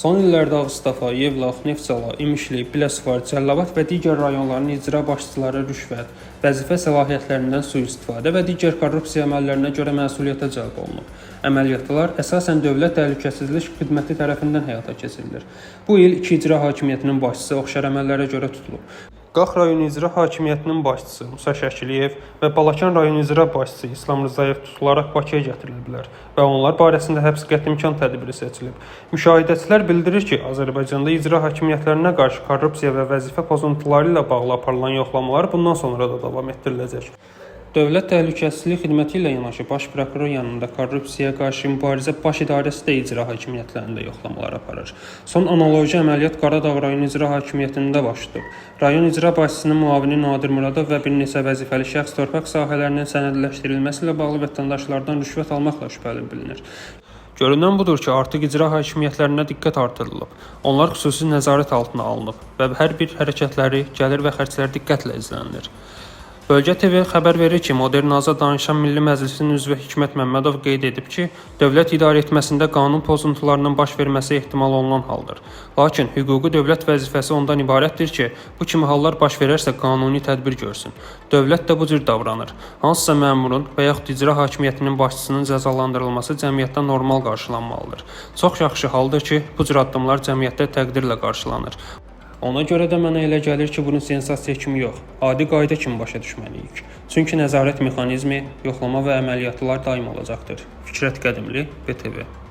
Son illərdə Ağstafa, Yevlax, Neftçala, İmişli, Biləsuvar, Cəlilabad və digər rayonların icra başçıları rüşvət, vəzifə səlahiyyətlərindən sui-istifadə və digər korrupsiya əməllərinə görə məsuliyyətə cəlb olunub. Əməliyyatlar əsasən Dövlət Təhlükəsizlik Xidməti tərəfindən həyata keçirilir. Bu il 2 icra hakimiyyətinin başçısı oxşar əməllərə görə tutulub. Qax rayon icra hakimiyyətinin başçısı Musa Şəkiliyev və Balakən rayon icra başçısı İslam Rzayev tutularaq Bakıya gətiriliblər və onlar barəsində həbs qətimkan tədbiri seçilib. Müşahidəçilər bildirir ki, Azərbaycanda icra hakimiyyətlərinə qarşı korrupsiya və vəzifə pozuntuları ilə bağlı aparılan yoxlamalar bundan sonra da davam etdiriləcək. Dövlət Təhlükəsizlik Xidməti ilə yanaşı Baş Prokuror yanında korrupsiyaya qarşı mübarizə Baş İdarəsi də icra hakimiyyətlərində yoxlamalar aparır. Son analoji əməliyyat Qaradağ rayon icra hakimiyyətində baş tutub. Rayon icra başçısının müavini Nadir Muradov və bir neçə vəzifəli şəxs torpaq sahələrinin sənədləşdirilməsi ilə bağlı vətəndaşlardan rüşvət almaqla şübhəli bilinir. Görünən budur ki, artıq icra hakimiyyətlərinə diqqət artırılıb. Onlar xüsusi nəzarət altına alınıb və hər bir hərəkətləri, gəlir və xərclər diqqətlə izlənilir. Bölgə TV xəbər verir ki, Modern Aza danışan Milli Məclisin üzvü Hikmət Məmmədov qeyd edib ki, dövlət idarəetməsində qanun pozuntularının baş verməsi ehtimal olunan haldır. Lakin hüquqi dövlət vəzifəsi ondan ibarətdir ki, bu kimi hallar baş verərsə qanuni tədbir görsün. Dövlət də bu cür davranır. Hansısa məmurun və yaxud icra hakimiyyətinin başçısının cəzalandırılması cəmiyyətdə normal qarşılanmalıdır. Çox yaxşı haldır ki, bu cür addımlar cəmiyyətdə təqdirlə qarşılanır. Ona görə də mənə elə gəlir ki, bunun sensasiya kimi yox, adi qayda kimi başa düşməliyik. Çünki nəzarət mexanizmi, yoxlama və əməliyyatlar daim olacaqdır. Fikrət Qədimli, BTV.